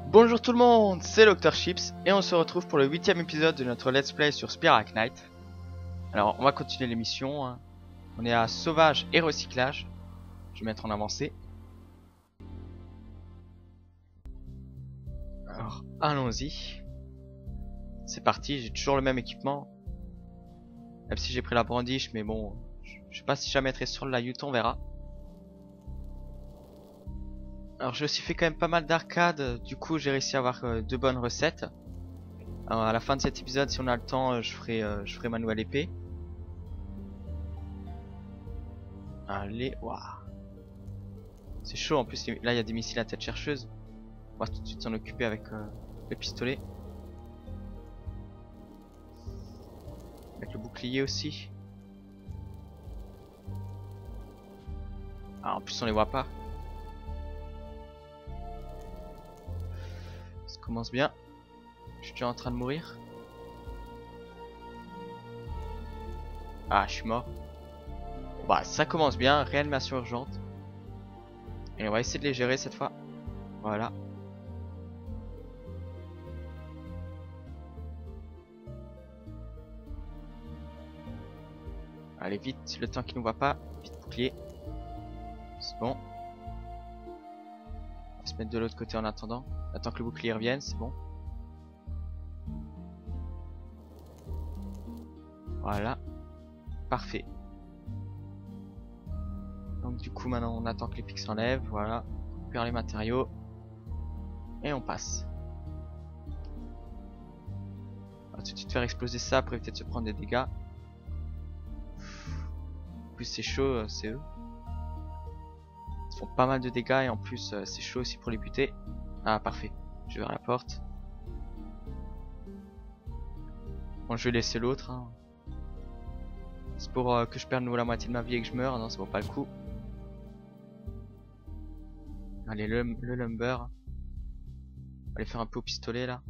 Bonjour tout le monde, c'est Dr Chips et on se retrouve pour le 8ème épisode de notre let's play sur Spear Arcanite. Alors on va continuer l'émission, hein. On est à sauvage et recyclage. Je vais mettre en avancée. Alors allons-y. C'est parti, j'ai toujours le même équipement. Même si j'ai pris la brandiche, mais bon, je sais pas si jamais être sur la Yuton, on verra. Alors j'ai aussi fait quand même pas mal d'arcades, du coup j'ai réussi à avoir deux bonnes recettes. Alors, à la fin de cet épisode, si on a le temps, je ferai ma nouvelle épée. Allez, waouh. C'est chaud en plus, là il y a des missiles à tête chercheuse. On va tout de suite s'en occuper avec le pistolet. Avec le bouclier aussi. Ah, en plus on les voit pas. Ça commence bien. Je suis déjà en train de mourir. Ah, je suis mort. Bah, ça commence bien. Réanimation urgente. Et on va essayer de les gérer cette fois. Voilà. Allez, vite. Le temps qu'il nous voit pas. Vite, bouclier. C'est bon. On va se mettre de l'autre côté en attendant. Attends que le bouclier revienne, c'est bon. Voilà. Parfait. Donc du coup maintenant on attend que les pics s'enlèvent, voilà. On récupère les matériaux. Et on passe. On va tout de suite faire exploser ça pour éviter de se prendre des dégâts. En plus c'est chaud, c'est eux. Ils font pas mal de dégâts et en plus c'est chaud aussi pour les buter. Ah parfait, je vais vers la porte. Bon je vais laisser l'autre, hein. C'est pour que je perde de nouveau la moitié de ma vie et que je meure, non ça vaut pas le coup. Allez le lumber. On va aller faire un peu au pistolet là.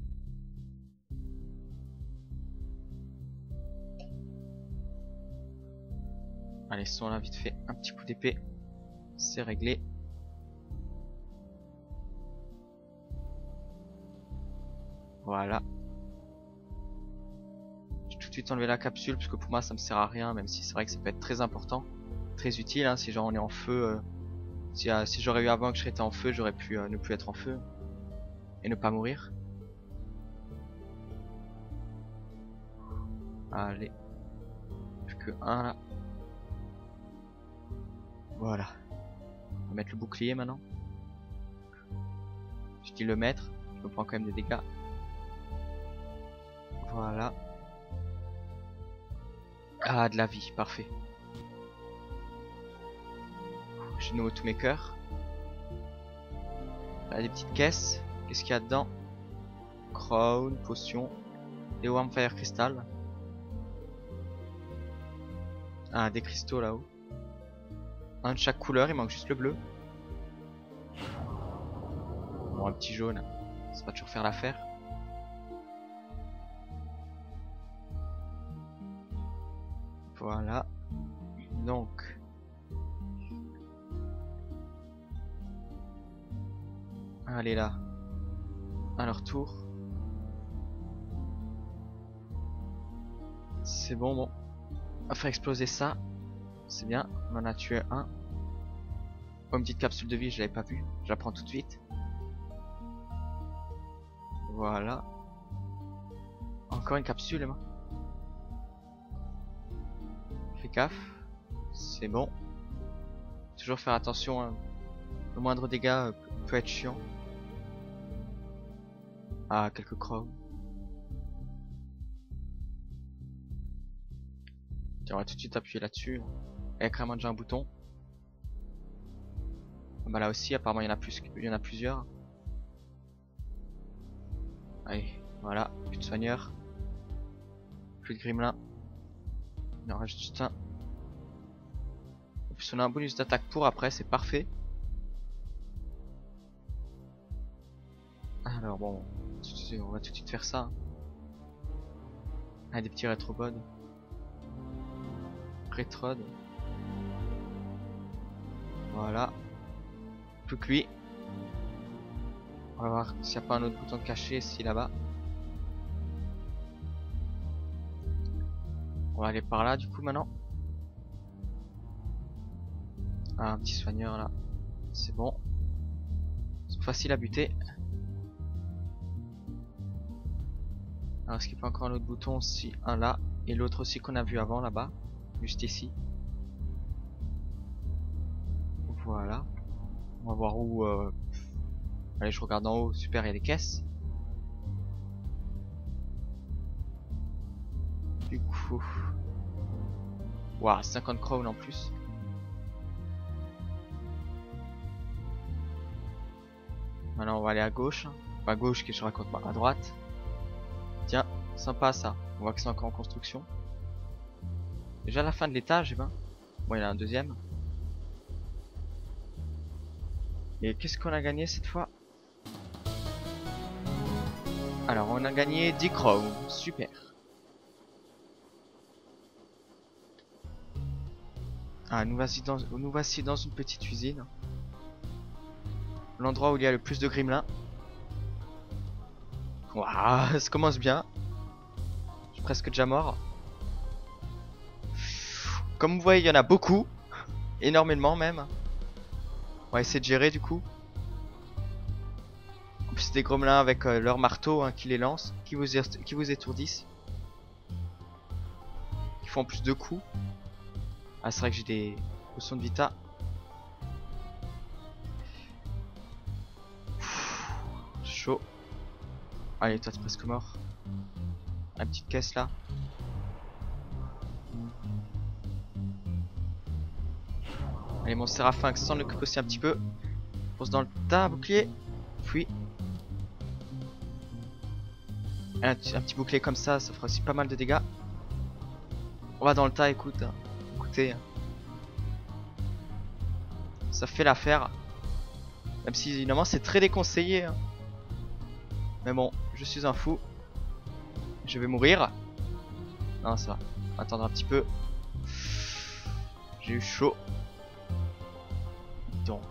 Allez son là vite fait, un petit coup d'épée. C'est réglé. Voilà. J'ai tout de suite enlevé la capsule parce que pour moi ça me sert à rien, même si c'est vrai que ça peut être très important, très utile, hein, si genre on est en feu. Si j'aurais eu avant que je serais en feu, j'aurais pu ne plus être en feu et ne pas mourir. Allez, plus que un là. Voilà. On va mettre le bouclier maintenant. Je dis le mettre, je me prends quand même des dégâts. Voilà. Ah, de la vie, parfait. J'ai de nouveau tous mes cœurs. Là, des petites caisses. Qu'est-ce qu'il y a dedans? Crown, potion, des Warmfire Crystal. Ah, des cristaux là-haut. Un de chaque couleur, il manque juste le bleu. Bon, un petit jaune, ça va toujours faire l'affaire. Voilà. Donc. Allez là. À leur tour. C'est bon, bon. On va faire exploser ça. C'est bien, on en a tué un. Oh, une petite capsule de vie, je l'avais pas vue. Je la prends tout de suite. Voilà. Encore une capsule, moi. Fais gaffe. C'est bon. Toujours faire attention, hein. Le moindre dégât peut être chiant. Ah, quelques crocs. Tiens, on va tout de suite appuyer là-dessus. Il y a carrément déjà un bouton. Ah bah là aussi, apparemment il y en a plusieurs. Allez, voilà, plus de soigneurs. Plus de gremlins. Il en reste juste un. En plus on a un bonus d'attaque pour après, c'est parfait. Alors bon, on va tout de suite faire ça. Ah, des petits rétrobodes. Rétrode. Voilà. Plus que lui. On va voir s'il n'y a pas un autre bouton caché ici là-bas. On va aller par là du coup maintenant. Ah, un petit soigneur là. C'est bon. Ils sont faciles à buter. Alors est-ce qu'il n'y a pas encore un autre bouton aussi? Un là. Et l'autre aussi qu'on a vu avant là-bas. Juste ici. Voilà. On va voir où... Allez, je regarde en haut. Super, il y a des caisses. Du coup... Waouh, 50 crowns en plus. Maintenant on va aller à gauche. Pas à gauche, que je raconte pas, à droite. Tiens, sympa ça. On voit que c'est encore en construction. Déjà la fin de l'étage, eh ben. Bon, il y en a un deuxième. Et qu'est-ce qu'on a gagné cette fois? Alors on a gagné 10 crowns. Super. Ah, nous voici dans une petite usine. L'endroit où il y a le plus de gremlins. Waouh, ça commence bien. Je suis presque déjà mort. Comme vous voyez, il y en a beaucoup. Énormément même. On va essayer de gérer du coup. En plus, c'est des gremlins avec leur marteau hein, qui les lancent, qui vous étourdissent. Qui font plus de coups. Ah, c'est vrai que j'ai des potions de vita. Chaud. Allez, toi t'es presque mort. La petite caisse là. Allez, mon Séraphin qui s'en occupe aussi un petit peu. Fonce dans le tas, bouclier. Puis un petit bouclier comme ça fera aussi pas mal de dégâts. On va dans le tas, écoute. Écoutez. Ça fait l'affaire. Même si évidemment c'est très déconseillé. Hein. Mais bon, je suis un fou. Je vais mourir. Non, ça va. On va attendre un petit peu. J'ai eu chaud. Donc.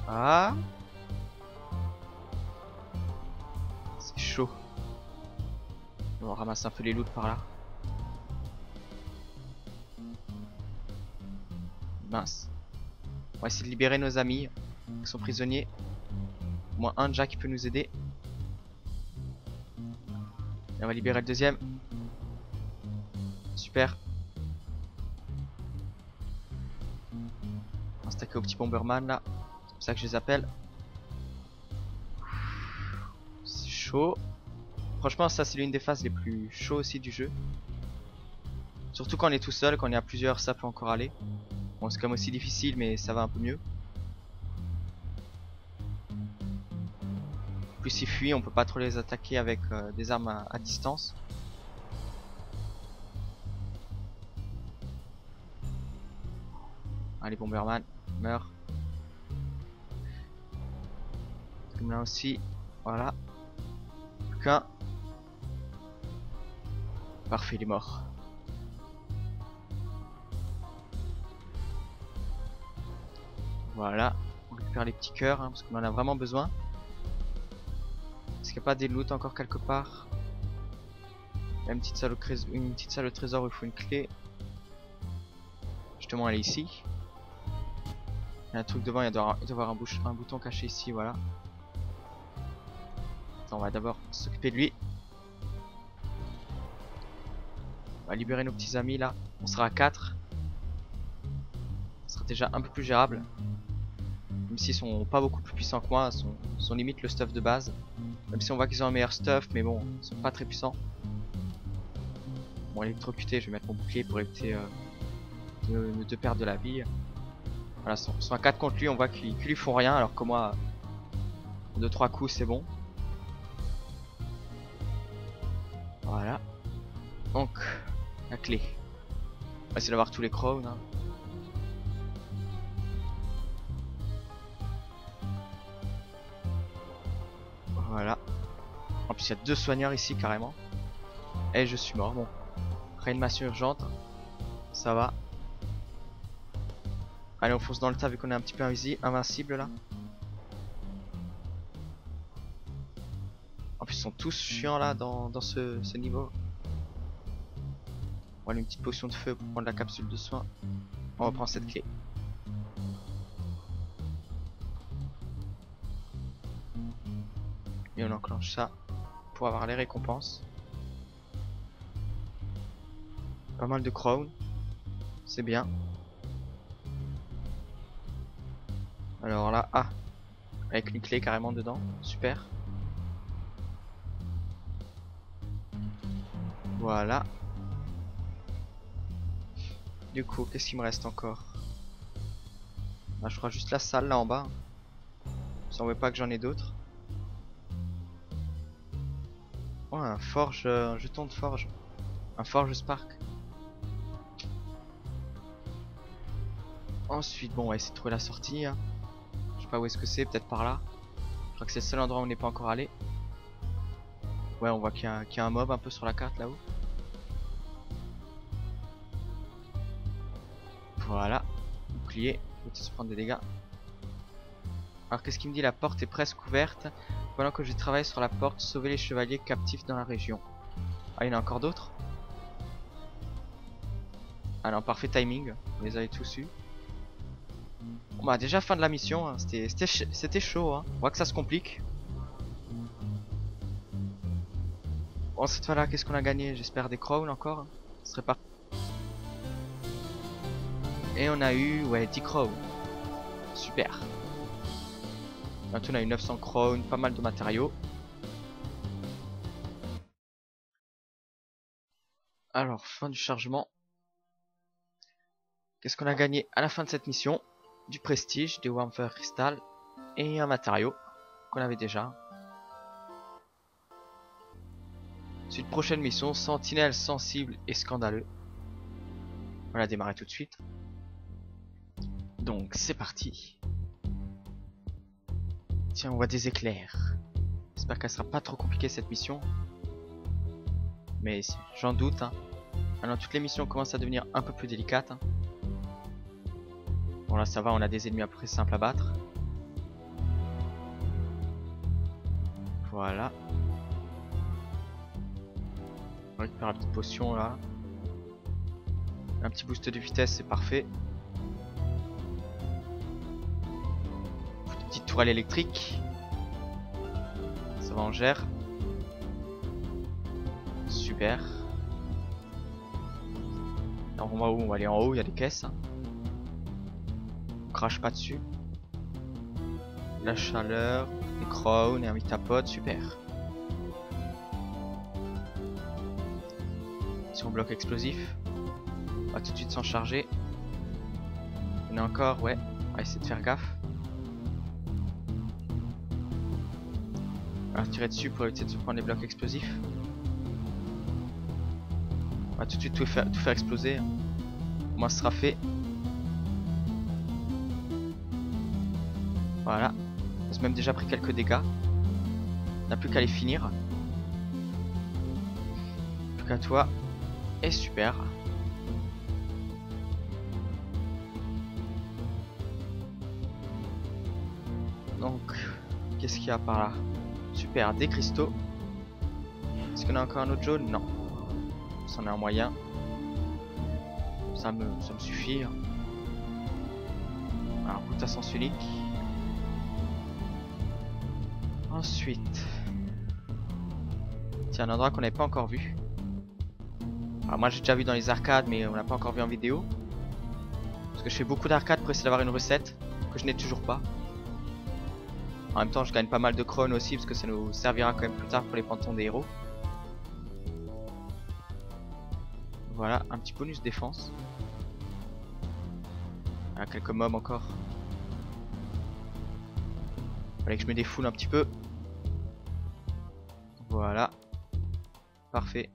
Ah. C'est chaud. On va ramasser un peu les loots par là. Mince. On va essayer de libérer nos amis qui sont prisonniers. Au moins un déjà qui peut nous aider. Et on va libérer le deuxième. Super. On va stacker au petit Bomberman là. C'est comme ça que je les appelle. C'est chaud. Franchement ça c'est l'une des phases les plus chaudes aussi du jeu. Surtout quand on est tout seul, quand on est à plusieurs ça peut encore aller. Bon c'est quand même aussi difficile mais ça va un peu mieux. Plus ils fuient, on peut pas trop les attaquer avec des armes à distance. Allez Bomberman, meurs. Comme là aussi, voilà. Plus qu'un. Parfait, il est mort. Voilà, on récupère les petits cœurs hein, parce qu'on en a vraiment besoin. Est-ce qu'il n'y a pas des loots encore quelque part? Il y a une petite salle au trésor où il faut une clé. Justement elle est ici. Il y a un truc devant, il doit y avoir un bouton caché ici, voilà. Attends, on va d'abord s'occuper de lui. On va libérer nos petits amis là. On sera à 4. Ce sera déjà un peu plus gérable. Même s'ils sont pas beaucoup plus puissants que moi, sont limite le stuff de base. Même si on voit qu'ils ont un meilleur stuff, mais bon, ils sont pas très puissants. Bon, électrocuté, je vais mettre mon bouclier pour éviter de perdre de la vie. Voilà, ils sont à 4 contre lui, on voit qu'ils lui font rien, alors que moi, 2-3 coups c'est bon. Voilà. Donc, la clé. On va essayer d'avoir tous les crowns. Hein. Voilà. En plus, il y a 2 soigneurs ici carrément. Et je suis mort. Bon. Réanimation urgente. Ça va. Allez, on fonce dans le tas vu qu'on est un petit peu invincible là. plus, ils sont tous chiants là dans ce niveau. On va aller une petite potion de feu pour prendre la capsule de soin. On reprend cette clé. Et on enclenche ça pour avoir les récompenses. Pas mal de crown. C'est bien. Alors là, ah, avec une clé carrément dedans. Super. Voilà. Du coup, qu'est-ce qu'il me reste encore? Bah, je crois juste la salle là en bas. Ça ne veut pas que j'en ai d'autres. Oh, un forge, un jeton de forge. Un forge spark. Ensuite, bon, on va essayer de trouver la sortie. Hein. Je sais pas où est-ce que c'est, peut-être par là. Je crois que c'est le seul endroit où on n'est pas encore allé. Ouais, on voit qu'il y a un mob un peu sur la carte là-haut. Voilà. Bouclier. Faut se prendre des dégâts. Alors, qu'est-ce qu'il me dit? La porte est presque ouverte. Pendant que je travaille sur la porte, sauver les chevaliers captifs dans la région. Ah, il y en a encore d'autres? Ah non, parfait timing. On les avait tous eus. Bon bah déjà fin de la mission, hein. C'était chaud, hein. On voit que ça se complique. Bon cette fois là qu'est-ce qu'on a gagné? J'espère des crowns encore. Ce serait pas. Et on a eu ouais 10 crowns. Super. Maintenant on a eu 900 crowns, pas mal de matériaux. Alors fin du chargement. Qu'est-ce qu'on a gagné à la fin de cette mission? Du prestige, des Warmfer Crystal et un matériau qu'on avait déjà. Ensuite, prochaine mission, sentinelle sensible et scandaleux. On va la démarrer tout de suite. Donc c'est parti. Tiens, on voit des éclairs. J'espère qu'elle sera pas trop compliquée cette mission. Mais j'en doute. Hein. Maintenant toutes les missions commencent à devenir un peu plus délicates. Hein. Bon là ça va, on a des ennemis à peu près simples à battre. Voilà. On récupère la petite potion là. Un petit boost de vitesse, c'est parfait. Une petite tourelle électrique. Ça va, on gère. Super. Alors on va où? On va aller en haut, il y a des caisses. On crache pas dessus. La chaleur, les crowns et un métapode, super. Si on bloque explosif, on va tout de suite s'en charger. On est encore, ouais, on va essayer de faire gaffe. On va tirer dessus pour éviter de se prendre les blocs explosifs. On va tout de suite tout faire exploser. Au moins ce sera fait. Voilà. On a même déjà pris quelques dégâts. On n'a plus qu'à les finir. Plus qu'à toi. Et super. Donc, qu'est-ce qu'il y a par là? Super, des cristaux. Est-ce qu'on a encore un autre jaune? Non. C'en est un moyen. Ça me suffit. Alors, route à sens unique. Ensuite, c'est un endroit qu'on n'avait pas encore vu. Alors moi j'ai déjà vu dans les arcades, mais on l'a pas encore vu en vidéo. Parce que je fais beaucoup d'arcades pour essayer d'avoir une recette que je n'ai toujours pas. En même temps je gagne pas mal de crowns aussi parce que ça nous servira quand même plus tard pour les pantons des héros. Voilà, un petit bonus défense. Ah, quelques mobs encore. Fallait que je me défoule un petit peu. Voilà. Parfait.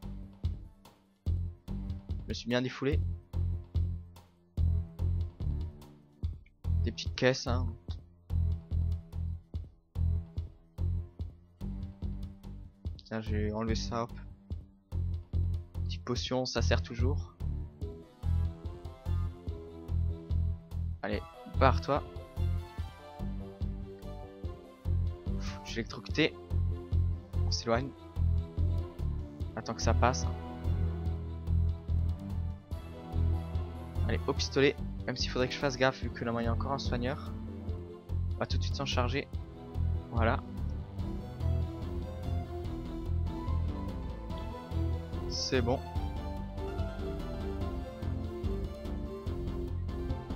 Je me suis bien défoulé. Des petites caisses, hein. Tiens, j'ai enlevé ça, hop. Petite potion, ça sert toujours. Allez, barre-toi. Je suis électrocuté. s'éloigne. Attends que ça passe. Allez, au pistolet. Même s'il faudrait que je fasse gaffe vu que là il y a encore un soigneur. On va tout de suite s'en charger. Voilà. C'est bon.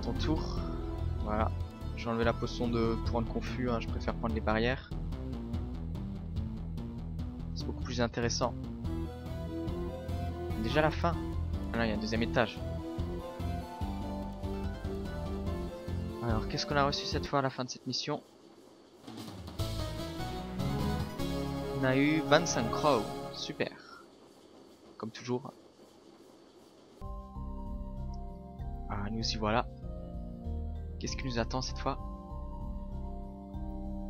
Ton tour. Voilà. J'ai enlevé la potion pour rendre confus. Hein. Je préfère prendre les barrières. C'est beaucoup plus intéressant. Déjà la fin. Ah là, il y a un deuxième étage. Alors, qu'est-ce qu'on a reçu cette fois à la fin de cette mission? On a eu 25 crows. Super. Comme toujours. Ah, nous y voilà. Qu'est-ce qui nous attend cette fois?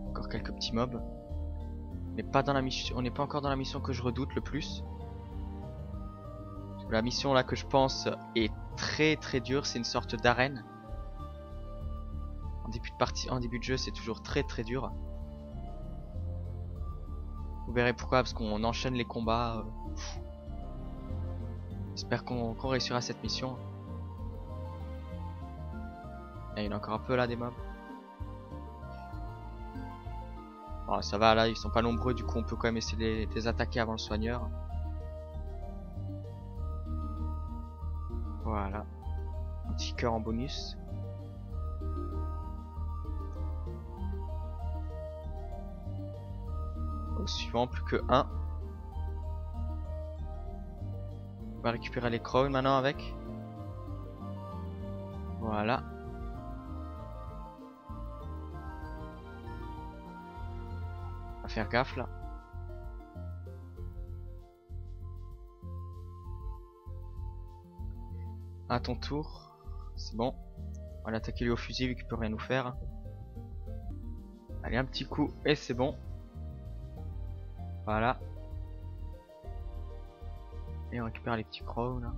Encore quelques petits mobs. Mais pas dans la mission. On n'est pas encore dans la mission que je redoute le plus. La mission là que je pense est très très dure. C'est une sorte d'arène. En début de partie, en début de jeu, c'est toujours très très dur. Vous verrez pourquoi, parce qu'on enchaîne les combats. J'espère qu'on réussira cette mission. Et il y en a encore un peu là des mobs. Bon, ça va là, ils sont pas nombreux, du coup on peut quand même essayer de les attaquer avant le soigneur. Voilà. Un petit cœur en bonus. Au suivant, plus que 1. On va récupérer les crows maintenant avec. Voilà. On va faire gaffe là. À ton tour. C'est bon. On va l'attaquer lui au fusil vu qu'il peut rien nous faire. Allez, un petit coup et c'est bon. Voilà. Et on récupère les petits crows là.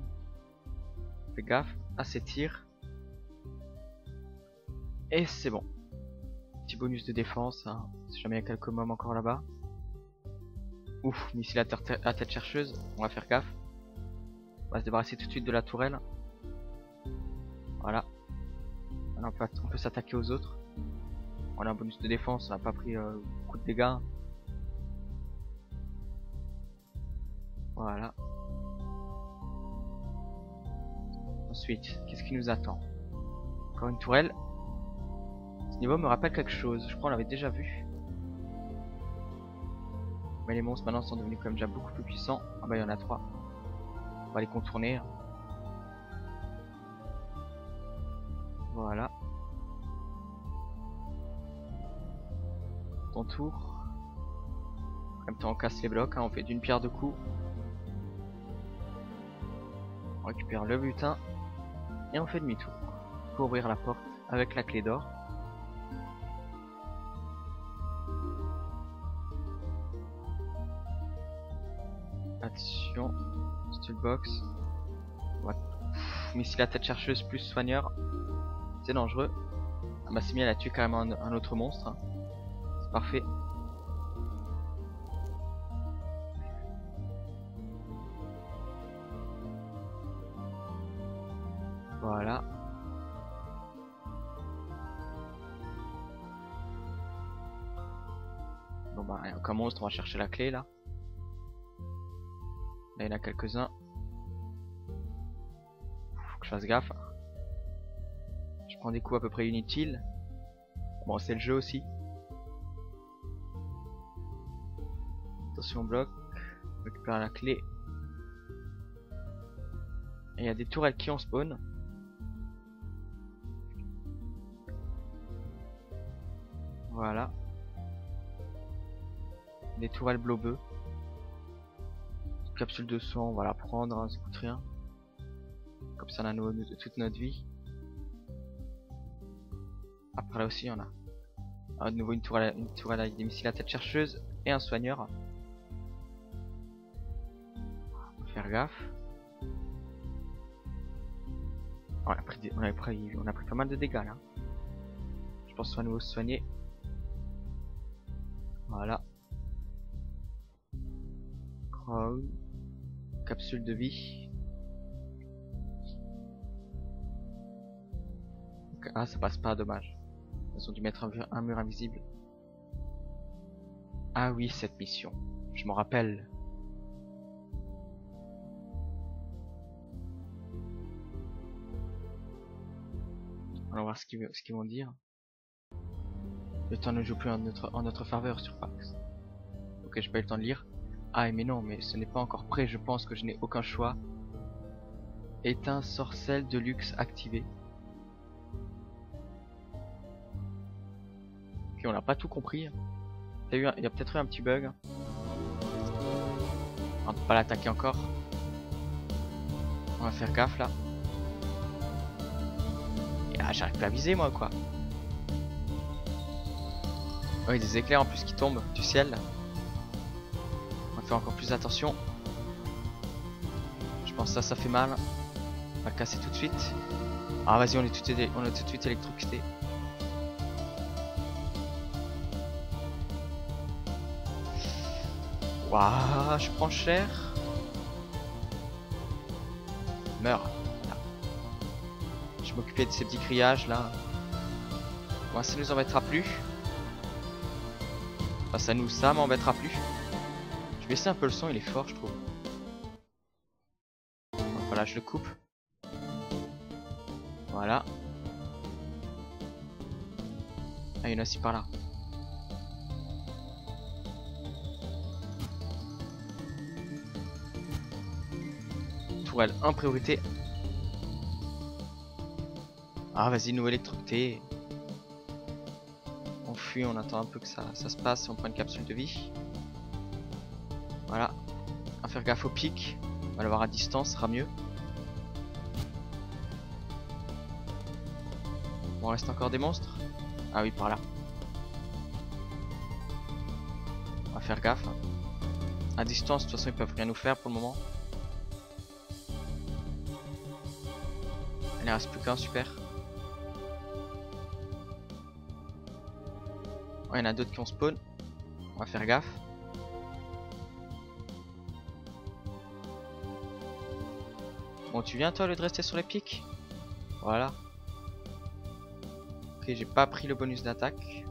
Fais gaffe à ces tirs. Et c'est bon. Petit bonus de défense. Hein. Si jamais il y a quelques mobs encore là-bas. Ouf, missile à tête chercheuse. On va faire gaffe. On va se débarrasser tout de suite de la tourelle. Voilà. Alors, on peut s'attaquer aux autres. On a un bonus de défense. On n'a pas pris beaucoup de dégâts. Voilà. Ensuite, qu'est-ce qui nous attend? Encore une tourelle. Ce niveau me rappelle quelque chose. Je crois qu'on l'avait déjà vu. Mais les monstres maintenant sont devenus quand même déjà beaucoup plus puissants. Ah bah il y en a 3. On va les contourner. Voilà. Ton tour. En même temps on casse les blocs. Hein. On fait d'une pierre deux coups. On récupère le butin. Et on fait demi-tour. Pour ouvrir la porte avec la clé d'or. Attention. Toolbox. Missile à tête chercheuse plus soigneur. C'est dangereux. Ah bah c'est bien, elle a tué carrément un autre monstre. Hein. C'est parfait. Voilà. Bon bah, il y a aucun monstre, on va chercher la clé là. Là il y en a quelques-uns. Faut que je fasse gaffe. Je prends des coups à peu près inutiles. Bon, c'est le jeu aussi. Attention bloc. On récupère la clé. Et il y a des tourelles qui ont spawn. Voilà. Des tourelles bleu-bœuf. Capsule de sang, on va la prendre, hein, ça coûte rien. Comme ça on a toute notre vie. Après là aussi on a de nouveau une tourelle avec des missiles à tête chercheuse et un soigneur. Faut faire gaffe. On a pris pas mal de dégâts là. Je pense qu'on va nous soigner. Voilà. Oh, capsule de vie. Ah, ça passe pas, dommage. Ils ont dû mettre un mur invisible. Ah oui, cette mission. Je m'en rappelle. On va voir ce qu'ils vont dire. Le temps ne joue plus en notre faveur sur Pax. Ok, j'ai pas eu le temps de lire. Ah, mais non, mais ce n'est pas encore prêt. Je pense que je n'ai aucun choix. Éteint sorcelle de luxe activé. Ok, on n'a pas tout compris. Il y a peut-être eu un petit bug. On peut pas l'attaquer encore. On va faire gaffe là. Et là, j'arrive plus à viser moi quoi. Oh, il y a des éclairs en plus qui tombent du ciel. On va faire encore plus attention. Je pense que ça fait mal. On va le casser tout de suite. Ah vas-y, on est tout de suite électrocuté. Waouh, je prends cher. Meurs. Voilà. Je m'occupais de ces petits grillages là. Bon, ça nous embêtera plus. Enfin, ça m'embêtera plus. Je vais baisser un peu le son, il est fort je trouve. Voilà, je le coupe. Voilà. Ah, il y en a aussi par là. Tourelle en priorité. Ah, vas-y, nous électrocuter. On fuit, on attend un peu que ça se passe et on prend une capsule de vie. Voilà. On va faire gaffe au pic. On va l'avoir à distance, ça sera mieux. Bon, il reste encore des monstres. Ah oui, par là. On va faire gaffe. À distance, de toute façon, ils peuvent rien nous faire pour le moment. Il ne reste plus qu'un, super. Ouais, il y en a d'autres qui ont spawn. On va faire gaffe. Bon, tu viens toi au lieu de rester sur les pics. Voilà. Ok, j'ai pas pris le bonus d'attaque.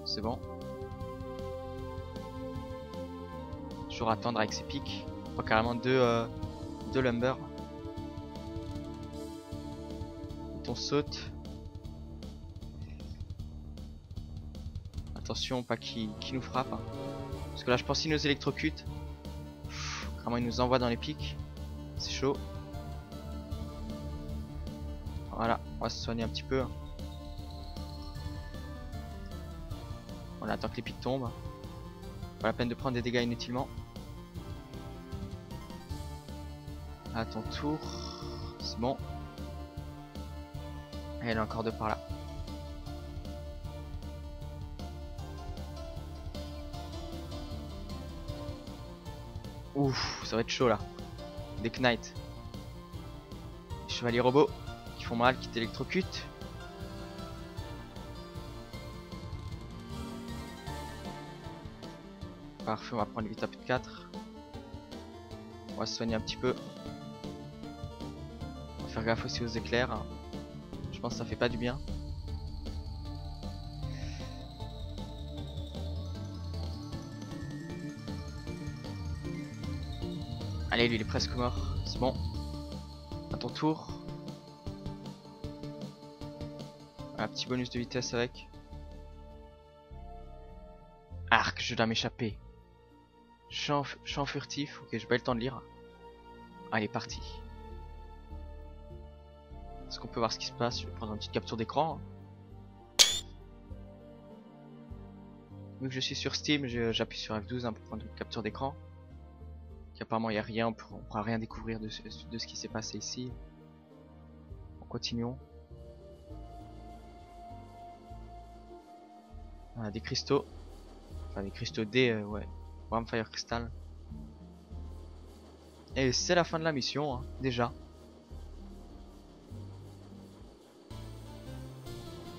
C'est bon. Toujours attendre avec ces pics. Pas carrément deux lumber. On saute. Attention, pas qui nous frappe. Hein. Parce que là, je pense qu'il nous électrocute. Vraiment, il nous envoie dans les pics. C'est chaud. Voilà, on va se soigner un petit peu. On attend que les pics tombent. Pas la peine de prendre des dégâts inutilement. À ton tour. C'est bon. Et elle est encore deux par là. Ouf, ça va être chaud là. Des knights. Des chevaliers robots qui font mal, qui t'électrocutent. Parfait, on va prendre 8 à plus de 4. On va se soigner un petit peu. On va faire gaffe aussi aux éclairs. Je pense que ça fait pas du bien. Allez, lui il est presque mort. C'est bon. À ton tour. Un petit bonus de vitesse avec. Arc, je dois m'échapper. Champ furtif. Ok, j'ai pas eu le temps de lire. Allez, parti. Est-ce qu'on peut voir ce qui se passe? Je vais prendre une petite capture d'écran. Vu que je suis sur Steam, j'appuie sur F12 pour prendre une capture d'écran. Apparemment il n'y a rien, on pourra rien découvrir de ce qui s'est passé ici. Continuons. Ah, des cristaux. Enfin des cristaux D, ouais. Warmfire Crystal. Et c'est la fin de la mission, hein, déjà.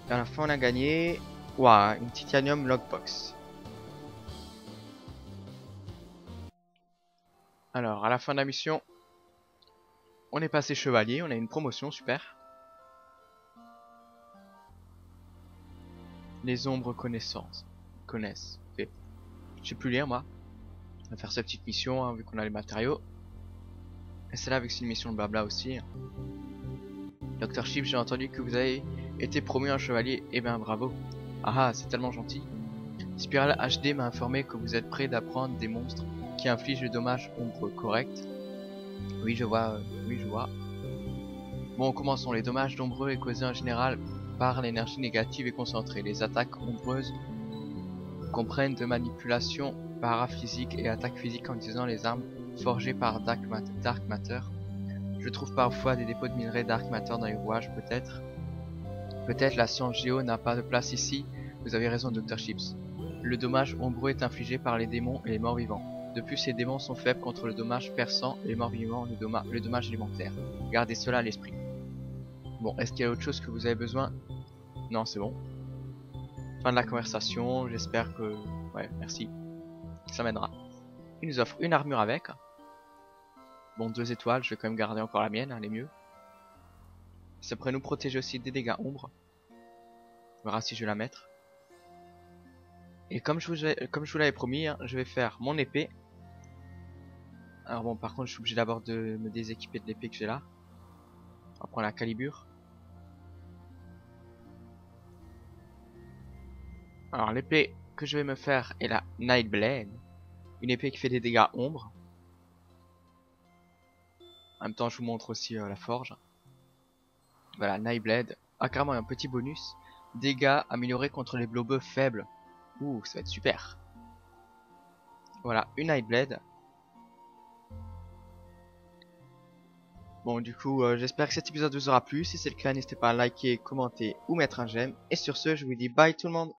Et à la fin on a gagné... Ouah, une titanium logbox. Alors, à la fin de la mission, on est passé chevalier, on a une promotion, super. Les ombres connaissent. Ok. Je sais plus lire moi. On va faire cette petite mission hein, vu qu'on a les matériaux. Et celle-là avec une mission de blabla aussi. Dr. Chip, j'ai entendu que vous avez été promu un chevalier. Eh ben bravo. Ah ah, c'est tellement gentil. Spiral HD m'a informé que vous êtes prêt d'apprendre des monstres qui infligent le dommage ombreux, correct? Oui, je vois, oui, je vois. Bon, commençons. Les dommages ombreux est causé en général par l'énergie négative et concentrée. Les attaques ombreuses comprennent de manipulations paraphysiques et attaques physiques en utilisant les armes forgées par Dark Matter. Je trouve parfois des dépôts de minerais Dark Matter dans les rouages, peut-être. Peut-être la science géo n'a pas de place ici. Vous avez raison, Dr. Chips. Le dommage ombreux est infligé par les démons et les morts vivants. De plus, ces démons sont faibles contre le dommage perçant et les morts vivants le dommage élémentaire. Gardez cela à l'esprit. Bon, est-ce qu'il y a autre chose que vous avez besoin? Non, c'est bon. Fin de la conversation, j'espère que... Ouais, merci. Ça m'aidera. Il nous offre une armure avec. Bon, 2 étoiles, je vais quand même garder encore la mienne, elle est mieux. Ça pourrait nous protéger aussi des dégâts ombres. On verra si je vais la mettre. Et comme je vous l'avais promis, hein, je vais faire mon épée. Alors bon, par contre, je suis obligé d'abord de me déséquiper de l'épée que j'ai là. On va prendre la calibre. Alors l'épée que je vais me faire est la Nightblade. Une épée qui fait des dégâts ombre. En même temps, je vous montre aussi la forge. Voilà, Nightblade. Ah, carrément, un petit bonus. Dégâts améliorés contre les blobeux faibles. Ouh, ça va être super. Voilà, une Nightblade. Bon, du coup, j'espère que cet épisode vous aura plu. Si c'est le cas, n'hésitez pas à liker, commenter ou mettre un j'aime. Et sur ce, je vous dis bye tout le monde.